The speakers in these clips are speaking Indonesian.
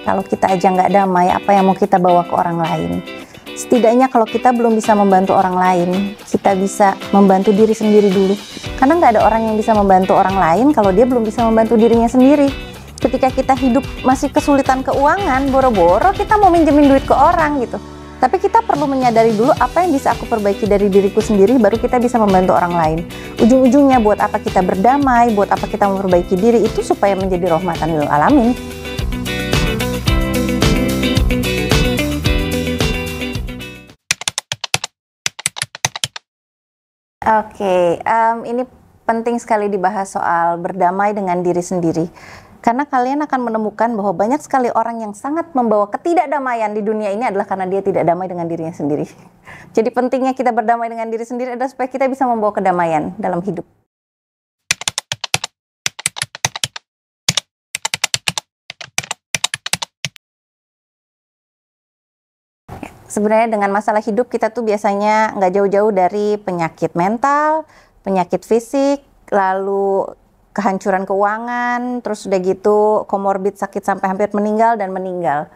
Kalau kita aja nggak damai, apa yang mau kita bawa ke orang lain? Setidaknya kalau kita belum bisa membantu orang lain, kita bisa membantu diri sendiri dulu. Karena nggak ada orang yang bisa membantu orang lain kalau dia belum bisa membantu dirinya sendiri. Ketika kita hidup masih kesulitan keuangan, boro-boro kita mau minjemin duit ke orang gitu. Tapi kita perlu menyadari dulu apa yang bisa aku perbaiki dari diriku sendiri, baru kita bisa membantu orang lain. Ujung-ujungnya buat apa kita berdamai, buat apa kita memperbaiki diri itu supaya menjadi rahmatan lil alamin. Oke, ini penting sekali dibahas soal berdamai dengan diri sendiri. Karena kalian akan menemukan bahwa banyak sekali orang yang sangat membawa ketidakdamaian di dunia ini adalah karena dia tidak damai dengan dirinya sendiri. Jadi pentingnya kita berdamai dengan diri sendiri adalah supaya kita bisa membawa kedamaian dalam hidup. Sebenarnya dengan masalah hidup kita tuh biasanya nggak jauh-jauh dari penyakit mental, penyakit fisik, lalu kehancuran keuangan, terus udah gitu komorbid sakit sampai hampir meninggal dan meninggal.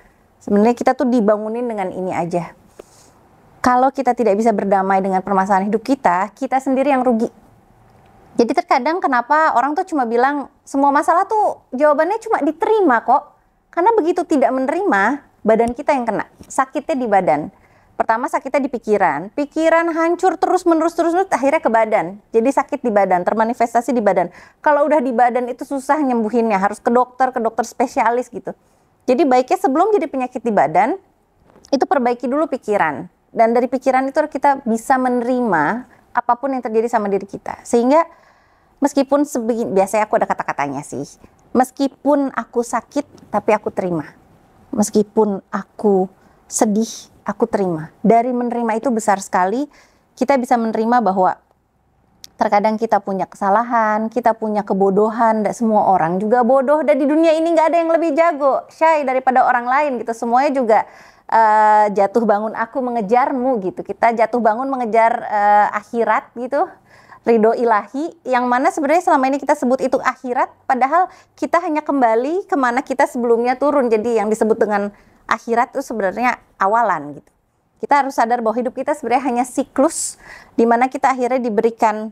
Sebenarnya kita tuh dibangunin dengan ini aja. Kalau kita tidak bisa berdamai dengan permasalahan hidup kita, kita sendiri yang rugi. Jadi terkadang kenapa orang tuh cuma bilang semua masalah tuh jawabannya cuma diterima kok. Karena begitu tidak menerima, badan kita yang kena. Sakitnya di badan. Pertama sakitnya di pikiran hancur terus-menerus akhirnya ke badan. Jadi sakit di badan, termanifestasi di badan. Kalau udah di badan itu susah nyembuhinnya, harus ke dokter spesialis gitu. Jadi baiknya sebelum jadi penyakit di badan, itu perbaiki dulu pikiran. Dan dari pikiran itu kita bisa menerima apapun yang terjadi sama diri kita. Sehingga meskipun biasanya aku ada kata-katanya sih, meskipun aku sakit tapi aku terima. Meskipun aku sedih, aku terima. Dari menerima itu besar sekali, kita bisa menerima bahwa terkadang kita punya kesalahan, kita punya kebodohan, dan semua orang juga bodoh, dan di dunia ini nggak ada yang lebih jago, syai daripada orang lain gitu. Semuanya juga jatuh bangun aku mengejarmu gitu. Kita jatuh bangun mengejar akhirat gitu, ridho ilahi, yang mana sebenarnya selama ini kita sebut itu akhirat, padahal kita hanya kembali kemana kita sebelumnya turun. Jadi yang disebut dengan akhirat itu sebenarnya awalan gitu. Kita harus sadar bahwa hidup kita sebenarnya hanya siklus di mana kita akhirnya diberikan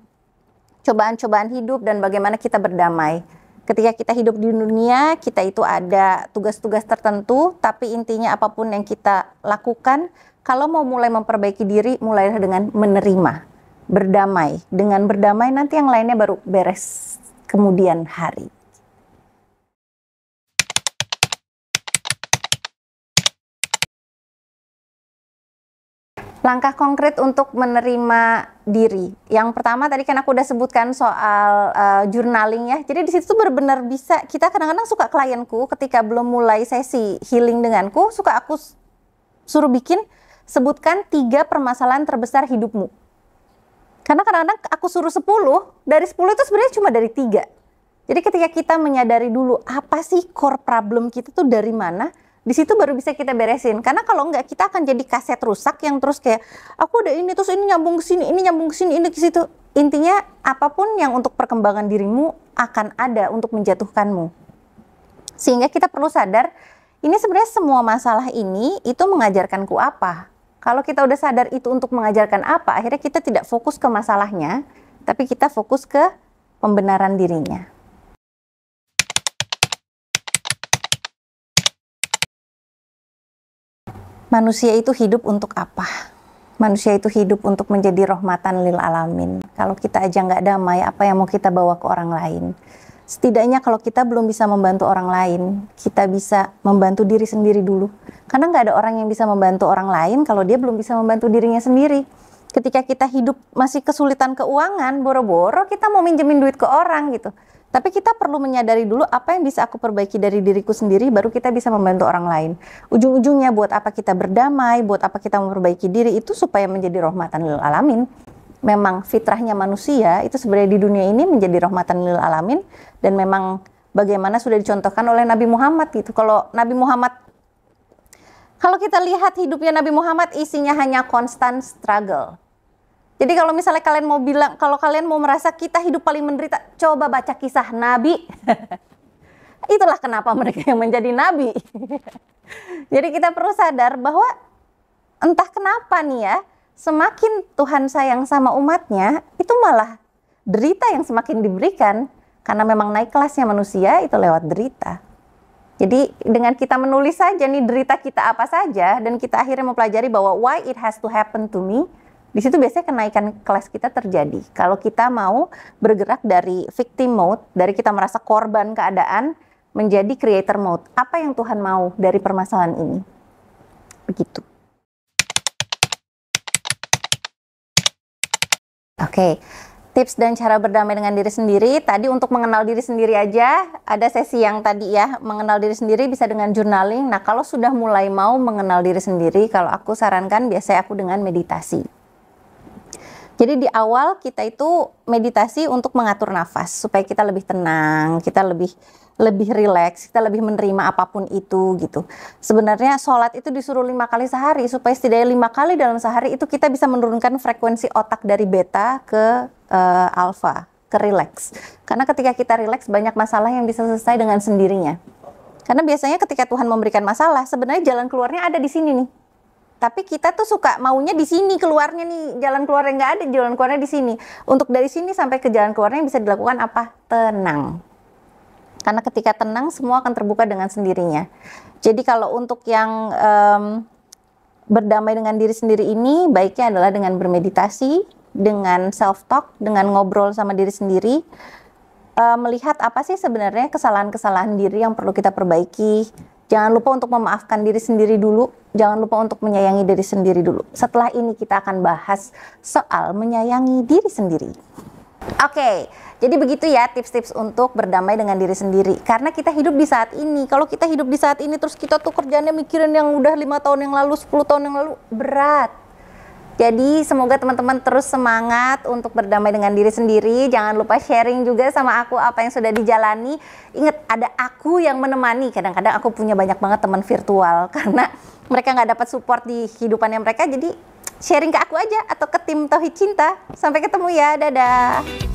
cobaan-cobaan hidup dan bagaimana kita berdamai. Ketika kita hidup di dunia, kita itu ada tugas-tugas tertentu, tapi intinya apapun yang kita lakukan, kalau mau mulai memperbaiki diri, mulailah dengan menerima, berdamai. Dengan berdamai nanti yang lainnya baru beres kemudian hari. Langkah konkret untuk menerima diri. Yang pertama tadi kan aku udah sebutkan soal journaling ya. Jadi di situ benar-benar bisa, kita kadang-kadang suka klienku ketika belum mulai sesi healing denganku, suka aku suruh sebutkan 3 permasalahan terbesar hidupmu. Karena kadang-kadang aku suruh 10, dari 10 itu sebenarnya cuma dari 3. Jadi ketika kita menyadari dulu apa sih core problem kita tuh dari mana, di situ baru bisa kita beresin. Karena kalau enggak kita akan jadi kaset rusak yang terus kayak aku udah ini terus ini nyambung ke sini, ini nyambung ke sini, ini ke situ. Intinya apapun yang untuk perkembangan dirimu akan ada untuk menjatuhkanmu. Sehingga kita perlu sadar ini sebenarnya semua masalah ini itu mengajarkanku apa. Kalau kita udah sadar itu untuk mengajarkan apa, akhirnya kita tidak fokus ke masalahnya, tapi kita fokus ke pembenaran dirinya. Manusia itu hidup untuk apa? Manusia itu hidup untuk menjadi rahmatan lil alamin. Kalau kita aja nggak damai, apa yang mau kita bawa ke orang lain? Setidaknya kalau kita belum bisa membantu orang lain, kita bisa membantu diri sendiri dulu. Karena nggak ada orang yang bisa membantu orang lain kalau dia belum bisa membantu dirinya sendiri. Ketika kita hidup masih kesulitan keuangan, boro-boro kita mau minjemin duit ke orang gitu. Tapi kita perlu menyadari dulu apa yang bisa aku perbaiki dari diriku sendiri, baru kita bisa membantu orang lain. Ujung-ujungnya buat apa kita berdamai, buat apa kita memperbaiki diri itu supaya menjadi rahmatan lil alamin. Memang fitrahnya manusia itu sebenarnya di dunia ini menjadi rahmatan lil alamin, dan memang bagaimana sudah dicontohkan oleh Nabi Muhammad gitu. Kalau kita lihat hidupnya Nabi Muhammad isinya hanya constant struggle. Jadi kalau misalnya kalian mau bilang, kalau kalian mau merasa kita hidup paling menderita, coba baca kisah Nabi. Itulah kenapa mereka yang menjadi nabi. Jadi kita perlu sadar bahwa entah kenapa nih ya, semakin Tuhan sayang sama umatnya, itu malah derita yang semakin diberikan. Karena memang naik kelasnya manusia itu lewat derita. Jadi dengan kita menulis saja nih derita kita apa saja, dan kita akhirnya mempelajari bahwa why it has to happen to me, di situ biasanya kenaikan kelas kita terjadi. Kalau kita mau bergerak dari victim mode, dari kita merasa korban keadaan, menjadi creator mode. Apa yang Tuhan mau dari permasalahan ini? Begitu. Oke. Tips dan cara berdamai dengan diri sendiri. Tadi untuk mengenal diri sendiri aja, ada sesi yang tadi ya, mengenal diri sendiri bisa dengan journaling. Nah, kalau sudah mulai mau mengenal diri sendiri, kalau aku sarankan biasanya aku dengan meditasi. Jadi di awal kita itu meditasi untuk mengatur nafas, supaya kita lebih tenang, kita lebih rileks, kita lebih menerima apapun itu gitu. Sebenarnya sholat itu disuruh 5 kali sehari, supaya setidaknya 5 kali dalam sehari itu kita bisa menurunkan frekuensi otak dari beta ke alfa, ke rileks. Karena ketika kita rileks, banyak masalah yang bisa selesai dengan sendirinya. Karena biasanya ketika Tuhan memberikan masalah, sebenarnya jalan keluarnya ada di sini nih. Tapi kita tuh suka maunya di sini keluarnya nih, jalan keluarnya nggak ada, jalan keluarnya di sini. Untuk dari sini sampai ke jalan keluarnya bisa dilakukan apa? Tenang. Karena ketika tenang, semua akan terbuka dengan sendirinya. Jadi kalau untuk yang berdamai dengan diri sendiri ini, baiknya adalah dengan bermeditasi, dengan self-talk, dengan ngobrol sama diri sendiri, melihat apa sih sebenarnya kesalahan-kesalahan diri yang perlu kita perbaiki. Jangan lupa untuk memaafkan diri sendiri dulu, jangan lupa untuk menyayangi diri sendiri dulu. Setelah ini kita akan bahas soal menyayangi diri sendiri. Oke, jadi begitu ya tips-tips untuk berdamai dengan diri sendiri. Karena kita hidup di saat ini. Kalau kita hidup di saat ini terus kita tuh kerjaannya mikirin yang udah 5 tahun yang lalu, 10 tahun yang lalu, berat. Jadi semoga teman-teman terus semangat untuk berdamai dengan diri sendiri. Jangan lupa sharing juga sama aku apa yang sudah dijalani. Ingat, ada aku yang menemani. Kadang-kadang aku punya banyak banget teman virtual karena mereka nggak dapat support di kehidupannya mereka. Jadi sharing ke aku aja atau ke tim Tauhid Cinta. Sampai ketemu ya, dadah.